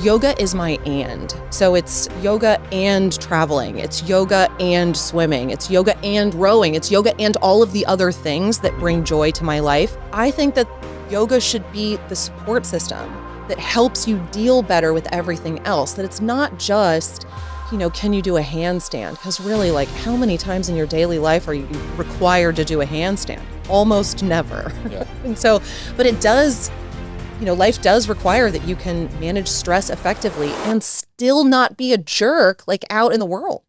yoga is my and. So it's yoga and traveling. It's yoga and swimming. It's yoga and rowing. It's yoga and all of the other things that bring joy to my life. I think that yoga should be the support system that helps you deal better with everything else. That it's not just, can you do a handstand? Because really, like, how many times in your daily life are you required to do a handstand? Almost never. Yeah. And so, but it does, life does require that you can manage stress effectively and still not be a jerk, like, out in the world.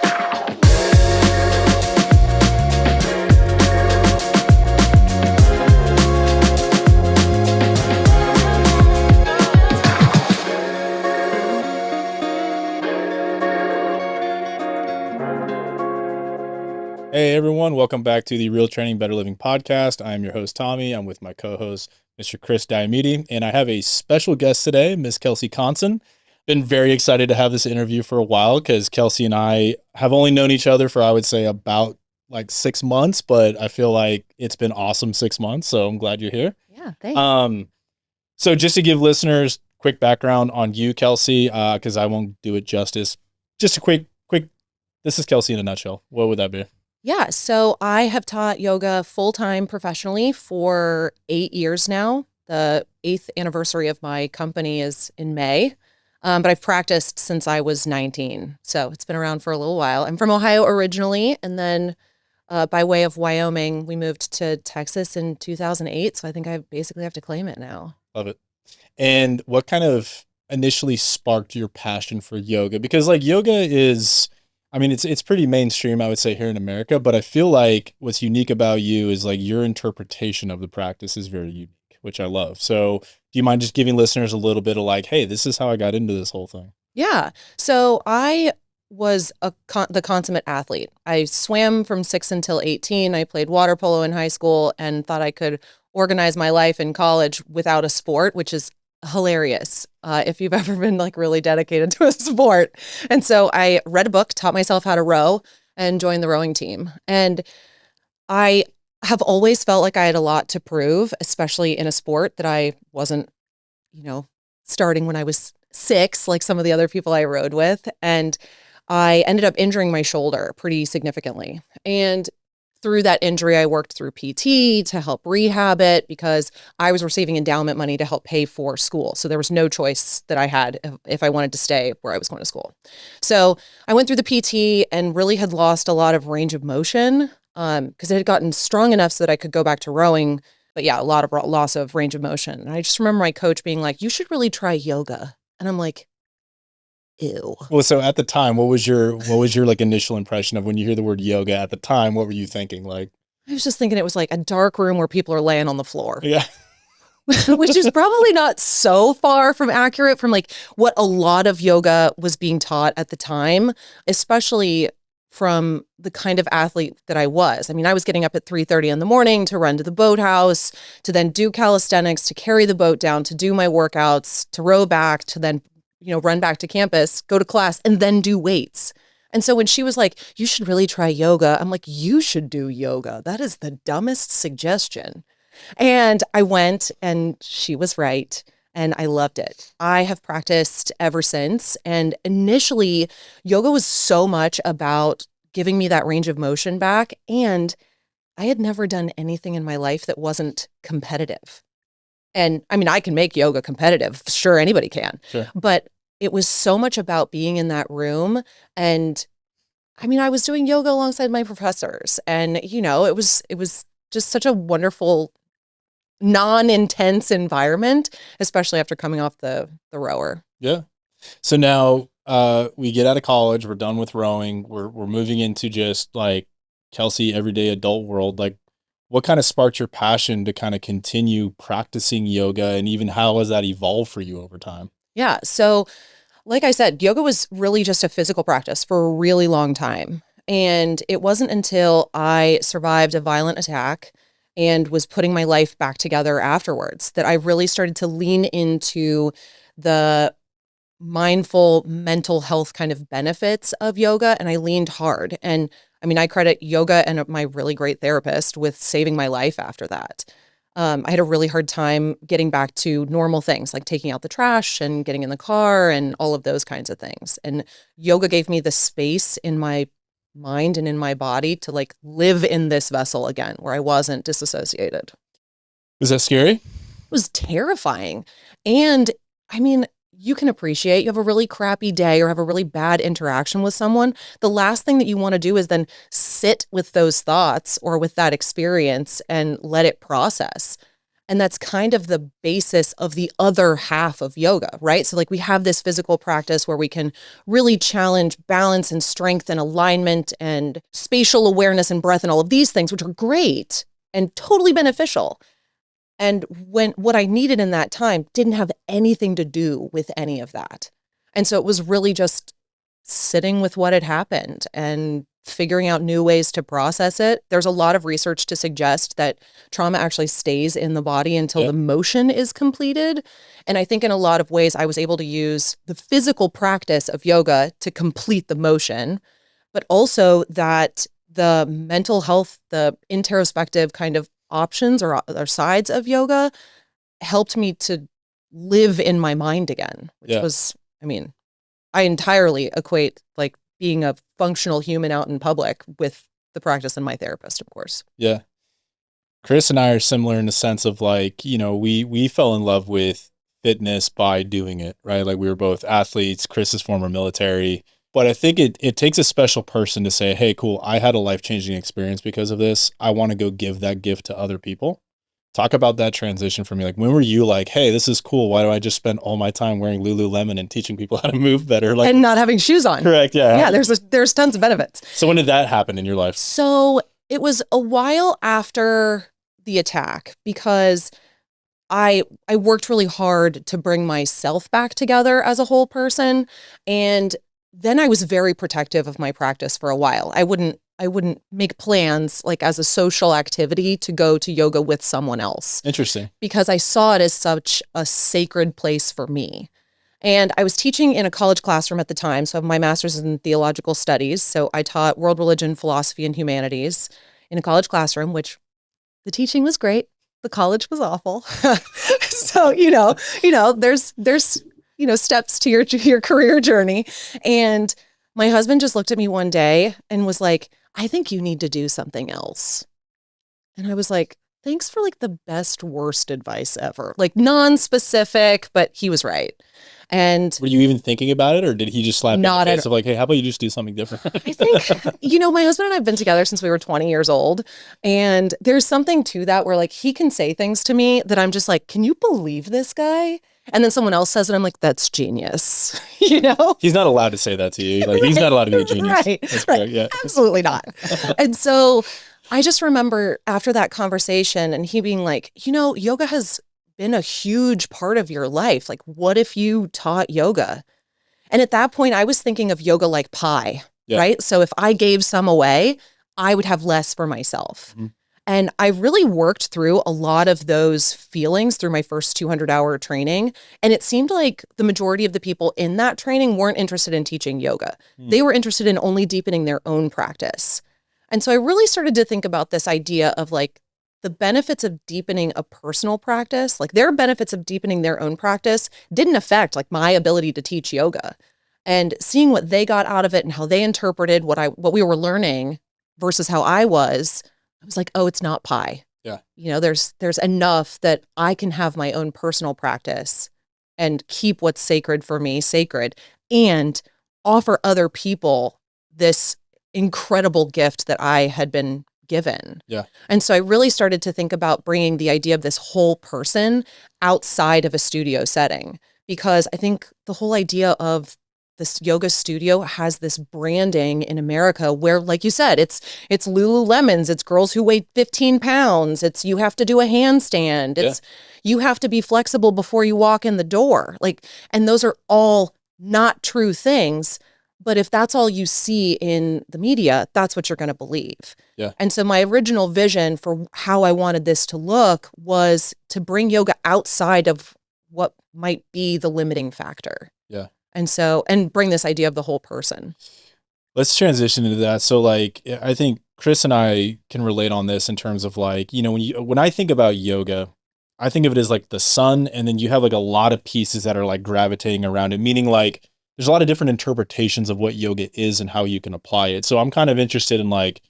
Hey everyone, welcome back to the Real Training Better Living podcast. I am your host, Tommy. I'm with my co-host, Mr. Chris Diamede, and I have a special guest today, Miss Kelsey Konsen. Been very excited to have this interview for a while because Kelsey and I have only known each other for, I would say, about like 6 months, but I feel like it's been awesome 6 months, so I'm glad you're here. Yeah, thanks. So just to give listeners quick background on you, Kelsey, because I won't do it justice. Just a quick, this is Kelsey in a nutshell. What would that be? Yeah, so I have taught yoga full-time professionally for 8 years now. The 8th anniversary of my company is in May, but I've practiced since I was 19, so it's been around for a little while. I'm from Ohio originally, and then by way of Wyoming, we moved to Texas in 2008, so I think I basically have to claim it now. Love it. And what kind of initially sparked your passion for yoga? Because like yoga is... it's pretty mainstream, I would say, here in America, but I feel like what's unique about you is like your interpretation of the practice is very unique, which I love. So do you mind just giving listeners a little bit of like, hey, this is how I got into this whole thing? Yeah. So I was the consummate athlete. I swam from 6 until 18. I played water polo in high school and thought I could organize my life in college without a sport, which is hilarious if you've ever been like really dedicated to a sport. And so I read a book, taught myself how to row, and joined the rowing team. And I have always felt like I had a lot to prove, especially in a sport that I wasn't, starting when I was 6, like some of the other people I rowed with. And I ended up injuring my shoulder pretty significantly. And through that injury, I worked through PT to help rehab it because I was receiving endowment money to help pay for school. So there was no choice that I had if I wanted to stay where I was going to school. So I went through the PT and really had lost a lot of range of motion because it had gotten strong enough so that I could go back to rowing. But yeah, a lot of loss of range of motion. And I just remember my coach being like, you should really try yoga. And I'm like, ew. Well, so at the time, what was your like initial impression of when you hear the word yoga at the time? What were you thinking? Like, I was just thinking it was like a dark room where people are laying on the floor. Yeah. Which is probably not so far from accurate from like what a lot of yoga was being taught at the time, especially from the kind of athlete that I was. I was getting up at 3:30 in the morning to run to the boathouse, to then do calisthenics, to carry the boat down, to do my workouts, to row back, to then run back to campus, go to class, and then do weights. And so when she was like, you should really try yoga, I'm like, you should do yoga. That is the dumbest suggestion. And I went and she was right. And I loved it. I have practiced ever since. And initially, yoga was so much about giving me that range of motion back. And I had never done anything in my life that wasn't competitive. And I can make yoga competitive. Sure, anybody can. Sure. But it was so much about being in that room. And I was doing yoga alongside my professors. And, it was just such a wonderful, non-intense environment, especially after coming off the rower. Yeah. So now we get out of college, we're done with rowing. We're moving into just like Kelsey, everyday adult world. Like, what kind of sparked your passion to kind of continue practicing yoga, and even how has that evolved for you over time? Yeah. So like I said, yoga was really just a physical practice for a really long time. And it wasn't until I survived a violent attack and was putting my life back together afterwards that I really started to lean into the mindful mental health kind of benefits of yoga. And I leaned hard. And I credit yoga and my really great therapist with saving my life after that. I had a really hard time getting back to normal things like taking out the trash and getting in the car and all of those kinds of things. And yoga gave me the space in my mind and in my body to like live in this vessel again where I wasn't disassociated. Is that scary? Was terrifying. And I mean, you can appreciate you have a really crappy day or have a really bad interaction with someone. The last thing that you want to do is then sit with those thoughts or with that experience and let it process. And that's kind of the basis of the other half of yoga, right? So, like, we have this physical practice where we can really challenge balance and strength and alignment and spatial awareness and breath and all of these things, which are great and totally beneficial. And when what I needed in that time didn't have anything to do with any of that. And so it was really just sitting with what had happened and figuring out new ways to process it. There's a lot of research to suggest that trauma actually stays in the body until the motion is completed. And I think in a lot of ways, I was able to use the physical practice of yoga to complete the motion, but also that the mental health, the introspective kind of options or sides of yoga helped me to live in my mind again, which was, I mean, I entirely equate like being a functional human out in public with the practice and my therapist, of course. Yeah. Chris and I are similar in the sense of like, you know, we fell in love with fitness by doing it, right? Like we were both athletes. Chris is former military. But I think it takes a special person to say, hey, cool, I had a life-changing experience because of this. I want to go give that gift to other people. Talk about that transition for me. Like, when were you like, hey, this is cool. Why do I just spend all my time wearing Lululemon and teaching people how to move better? Like, and not having shoes on. Correct, yeah. Yeah, there's tons of benefits. So when did that happen in your life? So it was a while after the attack because I worked really hard to bring myself back together as a whole person. And then I was very protective of my practice for a while. I wouldn't make plans like as a social activity to go to yoga with someone else. Interesting. Because I saw it as such a sacred place for me. And I was teaching in a college classroom at the time. So I have my master's in theological studies. So I taught world religion, philosophy, and humanities in a college classroom, which the teaching was great. The college was awful. So, there's steps to your career journey. And my husband just looked at me one day and was like, I think you need to do something else. And I was like, thanks for like the best, worst advice ever. Like non-specific, but he was right. And were you even thinking about it, or did he just slap you in the face of like, hey, how about you just do something different? I think, my husband and I have been together since we were 20 years old. And there's something to that where like he can say things to me that I'm just like, can you believe this guy? And then someone else says it, I'm like, that's genius. He's not allowed to say that to you. Like, he's not allowed to be a genius. Right. That's right. correct, yeah. Absolutely not. And so I just remember after that conversation and he being like, yoga has been a huge part of your life. Like, what if you taught yoga? And at that point, I was thinking of yoga like pie, right? So if I gave some away, I would have less for myself. Mm-hmm. And I really worked through a lot of those feelings through my first 200-hour training. And it seemed like the majority of the people in that training weren't interested in teaching yoga. They were interested in only deepening their own practice. And so I really started to think about this idea of like the benefits of deepening a personal practice, like their benefits of deepening their own practice didn't affect like my ability to teach yoga. And seeing what they got out of it and how they interpreted what we were learning versus how I was like, oh, it's not pie. Yeah. There's enough that I can have my own personal practice and keep what's sacred for me sacred and offer other people this incredible gift that I had been given. Yeah. And so I really started to think about bringing the idea of this whole person outside of a studio setting, because I think the whole idea of this yoga studio has this branding in America where, like you said, it's Lululemons, it's girls who weigh 15 pounds, it's you have to do a handstand, it's you have to be flexible before you walk in the door. Like, and those are all not true things. But if that's all you see in the media, that's what you're going to believe. Yeah. And so my original vision for how I wanted this to look was to bring yoga outside of what might be the limiting factor. Yeah. And bring this idea of the whole person. Let's transition into that. So like, I think Chris and I can relate on this in terms of like, when I think about yoga, I think of it as like the sun, and then you have like a lot of pieces that are like gravitating around it, meaning like there's a lot of different interpretations of what yoga is and how you can apply it. So I'm kind of interested in like,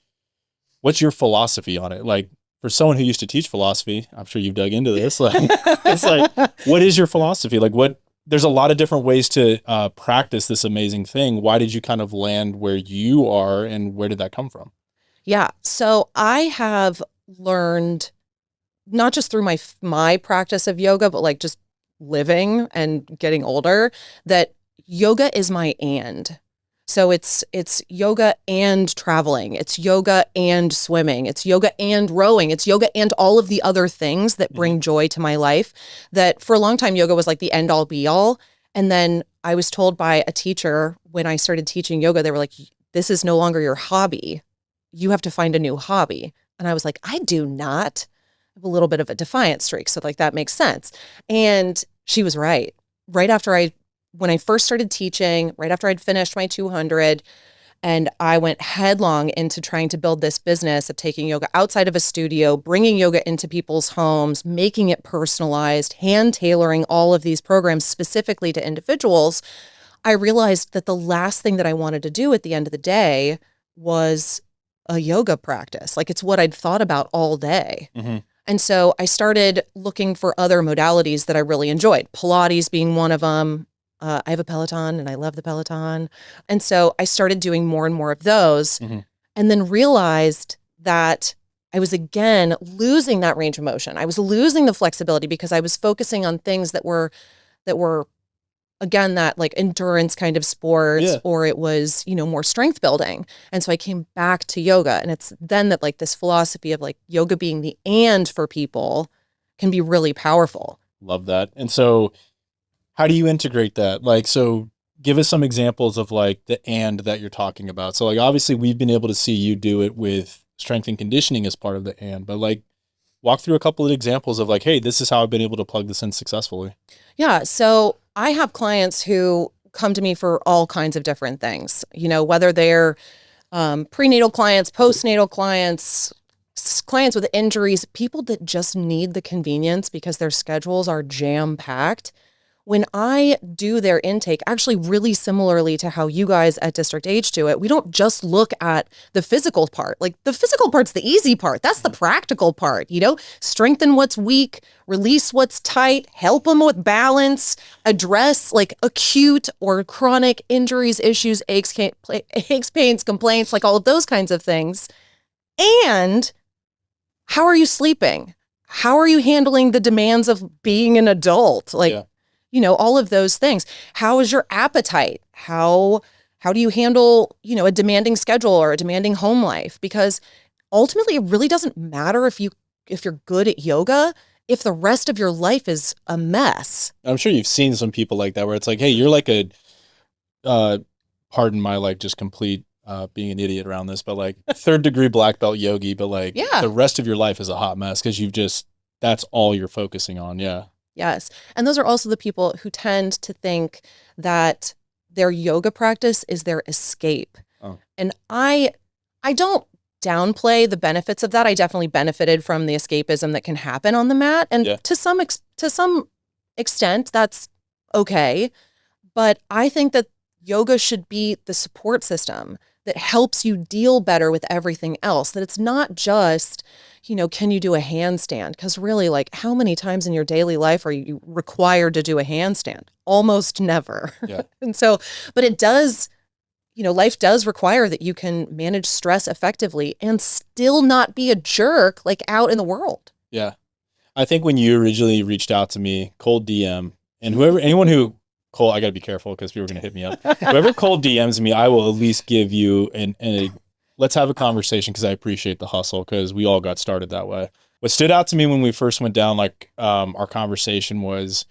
what's your philosophy on it? Like for someone who used to teach philosophy, I'm sure you've dug into this. Like, it's like, what is your philosophy? Like there's a lot of different ways to practice this amazing thing. Why did you kind of land where you are, and where did that come from? Yeah. So I have learned not just through my practice of yoga, but like just living and getting older, that yoga is my and. So it's yoga and traveling. It's yoga and swimming. It's yoga and rowing. It's yoga and all of the other things that bring joy to my life. That for a long time, yoga was like the end all be all. And then I was told by a teacher when I started teaching yoga, they were like, this is no longer your hobby. You have to find a new hobby. And I was like, I do not. I have a little bit of a defiant streak. So like that makes sense. And she was right. Right after when I first started teaching, right after I'd finished my 200, and I went headlong into trying to build this business of taking yoga outside of a studio, bringing yoga into people's homes, making it personalized, hand tailoring all of these programs specifically to individuals, I realized that the last thing that I wanted to do at the end of the day was a yoga practice. Like it's what I'd thought about all day. Mm-hmm. And so I started looking for other modalities that I really enjoyed, Pilates being one of them. I have a Peloton and I love the Peloton. And so I started doing more and more of those, and then realized that I was again losing that range of motion. I was losing the flexibility because I was focusing on things that were again, that like endurance kind of sports, or it was, more strength building. And so I came back to yoga, and it's then that like this philosophy of like yoga being the and for people can be really powerful. Love that. And so how do you integrate that? Like, so give us some examples of like the and that you're talking about. So like, obviously we've been able to see you do it with strength and conditioning as part of the and, but like walk through a couple of examples of like, hey, this is how I've been able to plug this in successfully. Yeah. So I have clients who come to me for all kinds of different things, whether they're prenatal clients, postnatal clients, clients with injuries, people that just need the convenience because their schedules are jam-packed. When I do their intake, actually really similarly to how you guys at District H do it, we don't just look at the physical part. Like the physical part's the easy part. That's the practical part, strengthen what's weak, release what's tight, help them with balance, address like acute or chronic injuries, issues, aches, pains, complaints, like all of those kinds of things. And how are you sleeping? How are you handling the demands of being an adult? All of those things. How is your appetite? How do you handle, a demanding schedule or a demanding home life? Because ultimately it really doesn't matter if you're good at yoga, if the rest of your life is a mess. I'm sure you've seen some people like that where it's like, hey, you're like pardon my like just complete being an idiot around this, but like third degree black belt yogi, but like the rest of your life is a hot mess because that's all you're focusing on. Yeah. Yes. And those are also the people who tend to think that their yoga practice is their escape. Oh. And I don't downplay the benefits of that. I definitely benefited from the escapism that can happen on the mat. And to some extent, that's okay. But I think that yoga should be the support system that helps you deal better with everything else, that it's not just, can you do a handstand? Because really, like, how many times in your daily life are you required to do a handstand? Almost never. Yeah. And so, but it does, life does require that you can manage stress effectively and still not be a jerk, like out in the world. Yeah. I think when you originally reached out to me, cold DM, and Cole, I got to be careful because people are going to hit me up. Whoever cold DMs me, I will at least give you let's have a conversation because I appreciate the hustle because we all got started that way. What stood out to me when we first went down, our conversation was,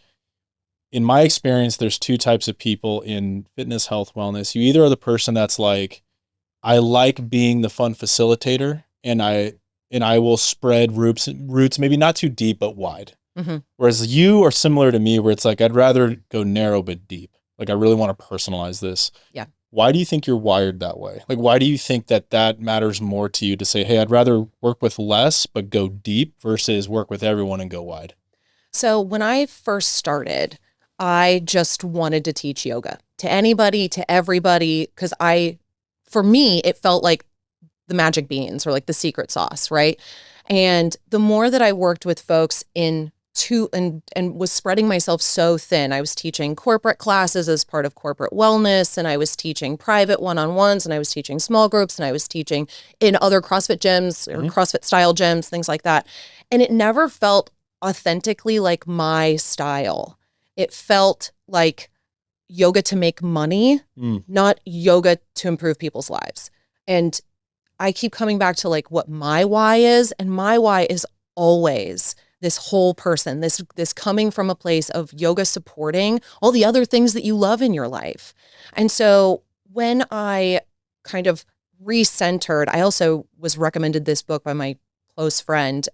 in my experience, there's two types of people in fitness, health, wellness. You either are the person that's like, I like being the fun facilitator and I will spread roots, maybe not too deep, but wide. Mm-hmm. Whereas you are similar to me where it's like, I'd rather go narrow but deep. Like I really want to personalize this. Yeah. Why do you think you're wired that way? Like, why do you think that that matters more to you to say, hey, I'd rather work with less, but go deep versus work with everyone and go wide? So when I first started, I just wanted to teach yoga to anybody, to everybody, because for me, it felt like the magic beans or like the secret sauce, right? And the more that I worked with folks and was spreading myself so thin, I was teaching corporate classes as part of corporate wellness, and I was teaching private one-on-ones, and I was teaching small groups, and I was teaching in other CrossFit gyms or CrossFit style gyms, things like that. And it never felt authentically like my style. It felt like yoga to make money, not yoga to improve people's lives. And I keep coming back to like what my why is, and my why is always this whole person, this coming from a place of yoga supporting all the other things that you love in your life. And so when I kind of recentered, I also was recommended this book by my close friend,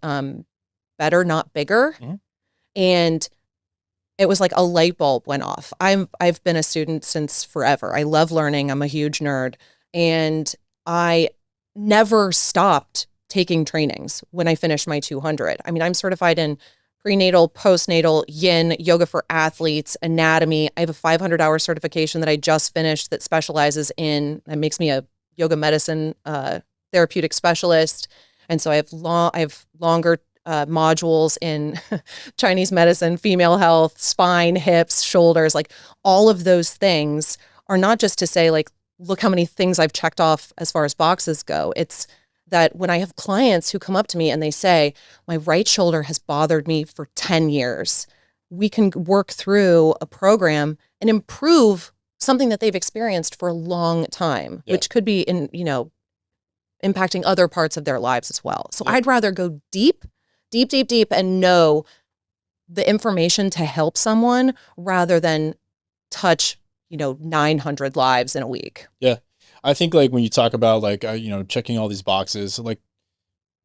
Better Not Bigger. And it was like a light bulb went off. I've been a student since forever. I love learning. I'm a huge nerd. And I never stopped taking trainings when I finished my 200. I mean, I'm certified in prenatal, postnatal, yin, yoga for athletes, anatomy. I have a 500-hour certification that I just finished that specializes that makes me a yoga medicine therapeutic specialist. And so I have longer modules in Chinese medicine, female health, spine, hips, shoulders, like all of those things are not just to say like, look how many things I've checked off as far as boxes go. It's that when I have clients who come up to me and they say, my right shoulder has bothered me for 10 years, we can work through a program and improve something that they've experienced for a long time, which could be impacting other parts of their lives as well. So I'd rather go deep and know the information to help someone rather than touch 900 lives in a week. Yeah. I think like when you talk about like, checking all these boxes, like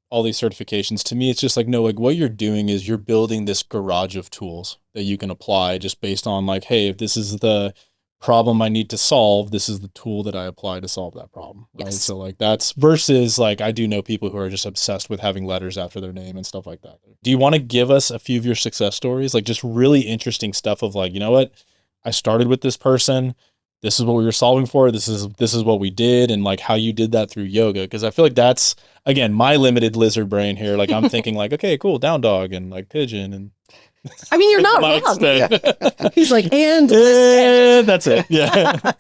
all these certifications, to me, it's just like, no, like what you're doing is you're building this garage of tools that you can apply just based on like, hey, if this is the problem I need to solve, this is the tool that I apply to solve that problem. Right. Yes. So like that's versus like, I do know people who are just obsessed with having letters after their name and stuff like that. Do you want to give us a few of your success stories? Like just really interesting stuff of like, you know what? I started with this person. This is what we were solving for. This is what we did, and like how you did that through yoga. Because I feel like that's, again, my limited lizard brain here. Like I'm thinking like, okay, cool, down dog and like pigeon and. I mean, you're not wrong. Yeah. He's like, and that's it. Yeah.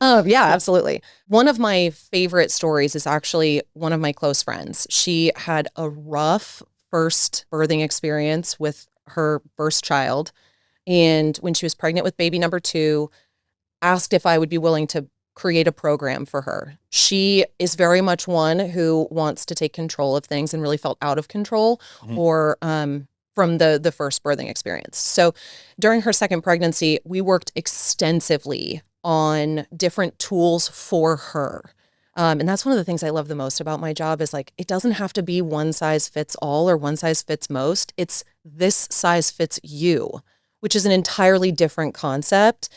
Yeah, absolutely. One of my favorite stories is actually one of my close friends. She had a rough first birthing experience with her first child. And when she was pregnant with baby number 2, asked if I would be willing to create a program for her. She is very much one who wants to take control of things and really felt out of control or from the first birthing experience. So during her second pregnancy, we worked extensively on different tools for her. And that's one of the things I love the most about my job is like, it doesn't have to be one size fits all or one size fits most. It's this size fits you, which is an entirely different concept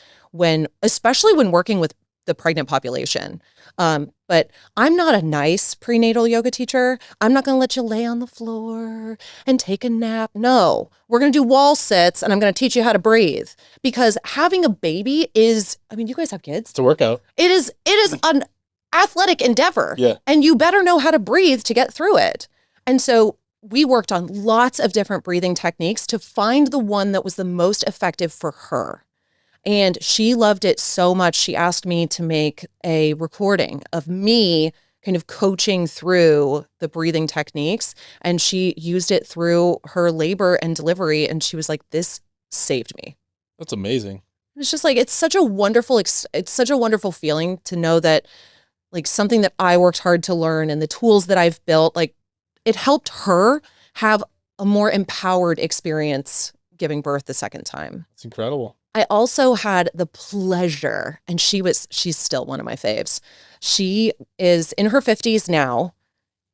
especially when working with the pregnant population. But I'm not a nice prenatal yoga teacher. I'm not going to let you lay on the floor and take a nap. No, we're going to do wall sits and I'm going to teach you how to breathe, because having a baby you guys have kids. It's a workout. It is an athletic endeavor. Yeah. And you better know how to breathe to get through it. And so we worked on lots of different breathing techniques to find the one that was the most effective for her. And she loved it so much, she asked me to make a recording of me kind of coaching through the breathing techniques. And she used it through her labor and delivery. And she was like, this saved me. That's amazing. It's just like, it's such a wonderful feeling to know that like something that I worked hard to learn and the tools that I've built, like it helped her have a more empowered experience giving birth the second time. It's incredible. I also had the pleasure, and she's still one of my faves. She is in her 50s now.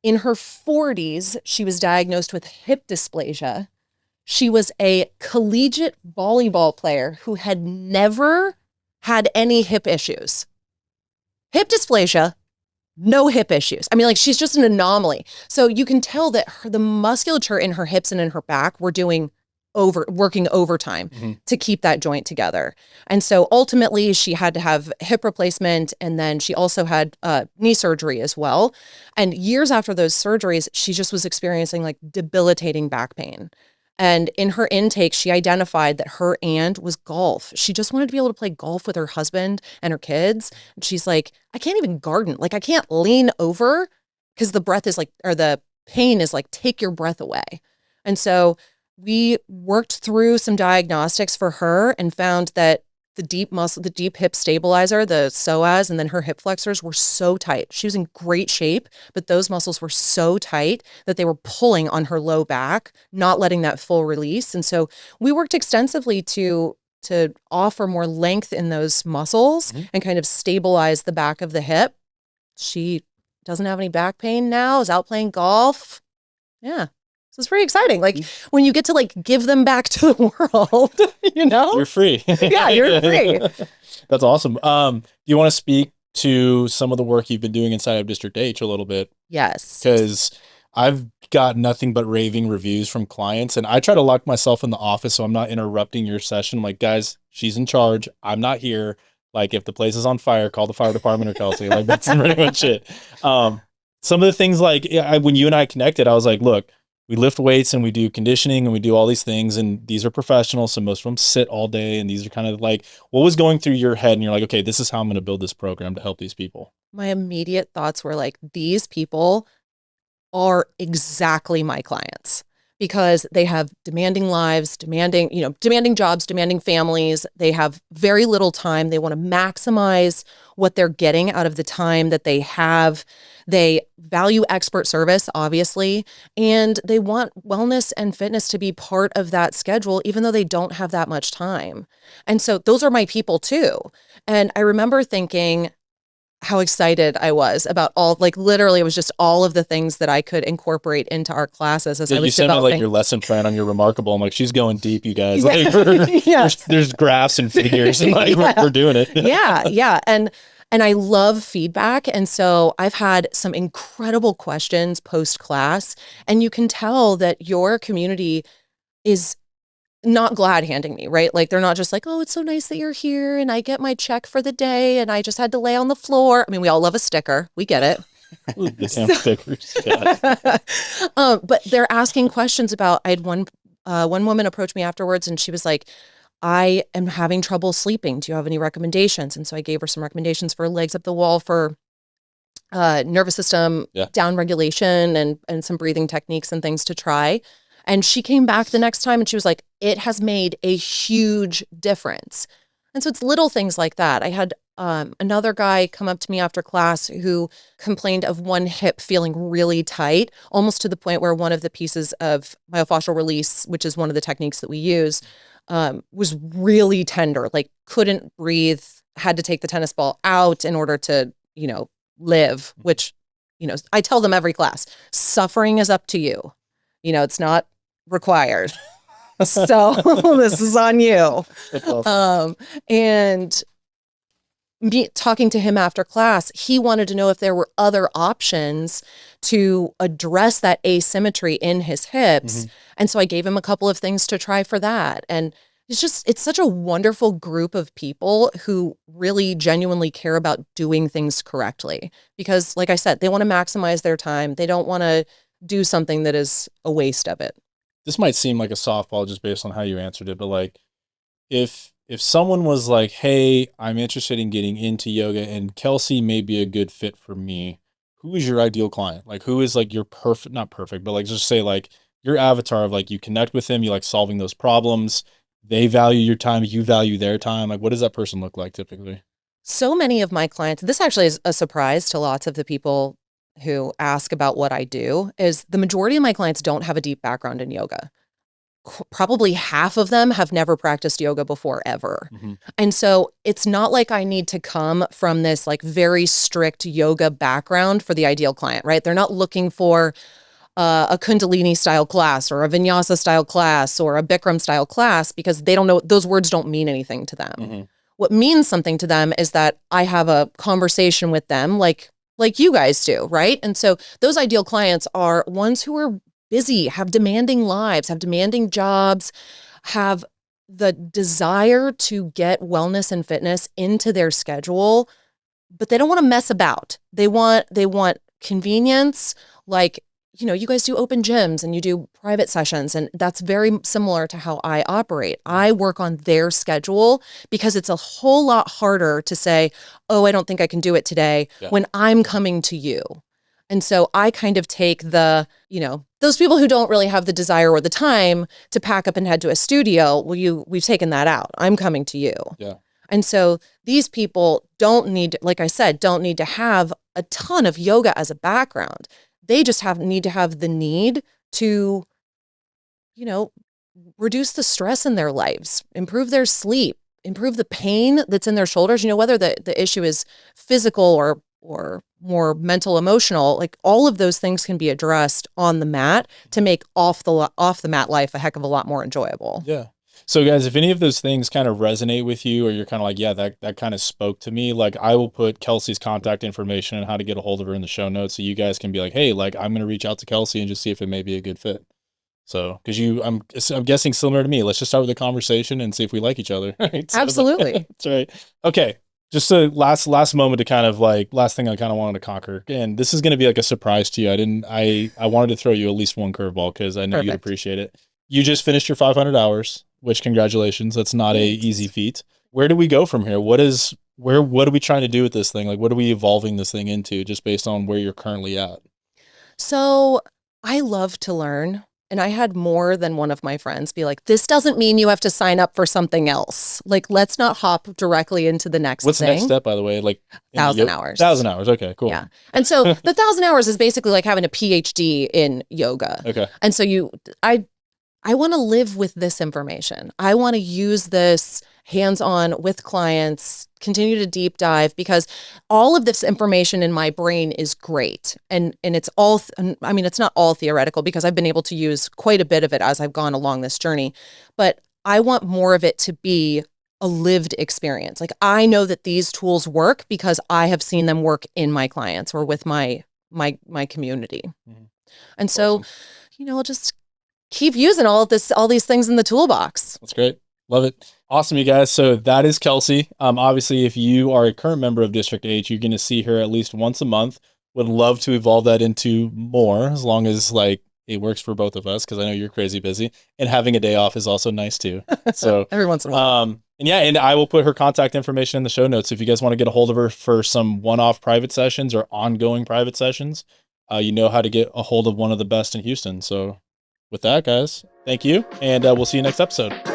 In her 40s, she was diagnosed with hip dysplasia. She was a collegiate volleyball player who had never had any hip issues. Hip dysplasia, no hip issues. I mean, like she's just an anomaly. So you can tell that the musculature in her hips and in her back were working overtime to keep that joint together. And so ultimately she had to have hip replacement. And then she also had knee surgery as well. And years after those surgeries, she just was experiencing like debilitating back pain. And in her intake, she identified that her and was golf. She just wanted to be able to play golf with her husband and her kids. And she's like, I can't even garden. Like I can't lean over because the breath is like, or the pain is like, take your breath away. And so we worked through some diagnostics for her and found that the deep hip stabilizer, the psoas, and then her hip flexors were so tight. She was in great shape, but those muscles were so tight that they were pulling on her low back, not letting that full release. And so we worked extensively to offer more length in those muscles and kind of stabilize the back of the hip. She doesn't have any back pain now, is out playing golf. Yeah. So it's pretty exciting. Like when you get to like give them back to the world, you know, you're free. Yeah, you're free. That's awesome. Do you want to speak to some of the work you've been doing inside of District H a little bit? Yes. Because I've got nothing but raving reviews from clients, and I try to lock myself in the office so I'm not interrupting your session. I'm like, guys, she's in charge. I'm not here. Like if the place is on fire, call the fire department or Kelsey. Like that's pretty much it. Some of the things like when you and I connected, I was like, look, we lift weights and we do conditioning and we do all these things, and these are professionals. So most of them sit all day, and these are kind of like, what was going through your head? And you're like, okay, this is how I'm going to build this program to help these people. My immediate thoughts were like, these people are exactly my clients because they have demanding lives, demanding jobs, demanding families. They have very little time. They want to maximize what they're getting out of the time that they have. They value expert service, obviously, and they want wellness and fitness to be part of that schedule, even though they don't have that much time. And so those are my people too. And I remember thinking how excited I was about literally it was just all of the things that I could incorporate into our classes as I was developing. You sent me like your lesson plan on your Remarkable. I'm like, she's going deep, you guys. Like, there's graphs and figures and like we're doing it. Yeah. And I love feedback. And so I've had some incredible questions post-class, and you can tell that your community is not glad handing me, right? Like they're not just like, oh, it's so nice that you're here and I get my check for the day and I just had to lay on the floor. I mean, we all love a sticker. We get it. Stickers. But they're asking questions about, I had one woman approach me afterwards and she was like, I am having trouble sleeping. Do you have any recommendations? And so I gave her some recommendations for legs up the wall for nervous system down regulation and some breathing techniques and things to try. And she came back the next time and she was like, it has made a huge difference. And so it's little things like that. I had another guy come up to me after class who complained of one hip feeling really tight, almost to the point where one of the pieces of myofascial release, which is one of the techniques that we use, was really tender, like couldn't breathe, had to take the tennis ball out in order to, live, which, I tell them every class, suffering is up to you. It's not required. So this is on you. Awesome. And me talking to him after class, he wanted to know if there were other options to address that asymmetry in his hips. And so I gave him a couple of things to try for that. And it's such a wonderful group of people who really genuinely care about doing things correctly. Because like I said, they want to maximize their time. They don't want to do something that is a waste of it. This might seem like a softball just based on how you answered it, but like if someone was like, hey, I'm interested in getting into yoga and Kelsey may be a good fit for me, who is your ideal client? Like who is like your not perfect, but like just say like your avatar of like you connect with them, you like solving those problems, they value your time, you value their time. Like what does that person look like typically? So many of my clients, this actually is a surprise to lots of the people who ask about what I do, is the majority of my clients don't have a deep background in yoga. Probably half of them have never practiced yoga before ever. And so it's not like I need to come from this like very strict yoga background for the ideal client, right? They're not looking for a Kundalini style class or a Vinyasa style class or a Bikram style class because they don't know, those words don't mean anything to them. what means something to them is that I have a conversation with them like you guys do, right? And so those ideal clients are ones who are busy, have demanding lives, have demanding jobs, have the desire to get wellness and fitness into their schedule, but they don't want to mess about. They want convenience, like, you guys do open gyms and you do private sessions, and that's very similar to how I operate. I work on their schedule because it's a whole lot harder to say, oh, I don't think I can do it today when I'm coming to you. And so I kind of take those people who don't really have the desire or the time to pack up and head to a studio. Well, we've taken that out. I'm coming to you. Yeah. And so these people don't need, like I said, don't need to have a ton of yoga as a background. They just need to have the need to, reduce the stress in their lives, improve their sleep, improve the pain that's in their shoulders. Whether the issue is physical or more mental, emotional, like all of those things can be addressed on the mat to make off the mat life a heck of a lot more enjoyable. Yeah. So guys, if any of those things kind of resonate with you, or you're kind of like, yeah, that kind of spoke to me, like I will put Kelsey's contact information and how to get a hold of her in the show notes. So you guys can be like, hey, like I'm going to reach out to Kelsey and just see if it may be a good fit. So, cause I'm guessing similar to me, let's just start with a conversation and see if we like each other. Right? So, absolutely. That's right. Okay. Just a last moment to kind of like, last thing I kind of wanted to conquer. And this is going to be like a surprise to you. I wanted to throw you at least one curveball because I know you'd appreciate it. You just finished your 500 hours, which congratulations. That's not a easy feat. Where do we go from here? What are we trying to do with this thing? Like, what are we evolving this thing into just based on where you're currently at? So I love to learn. And I had more than one of my friends be like, this doesn't mean you have to sign up for something else. Like, let's not hop directly into the next What's thing. the next step, by the way? Like 1,000 hours. 1,000 hours. Okay, cool. Yeah. And so the 1,000 hours is basically like having a PhD in yoga. Okay. And so I want to live with this information. I want to use this hands-on with clients, continue to deep dive, because all of this information in my brain is great. And it's all, it's not all theoretical because I've been able to use quite a bit of it as I've gone along this journey, but I want more of it to be a lived experience. Like I know that these tools work because I have seen them work in my clients or with my community. Mm-hmm. And so, I'll just keep using all these things in the toolbox. That's great. Love it. Awesome, you guys. So that is Kelsey. Obviously, if you are a current member of District H, you're going to see her at least once a month. Would love to evolve that into more, as long as like it works for both of us, because I know you're crazy busy, and having a day off is also nice too. So every once in a while. And I will put her contact information in the show notes if you guys want to get a hold of her for some one-off private sessions or ongoing private sessions. You know how to get a hold of one of the best in Houston. So with that, guys, thank you, and we'll see you next episode.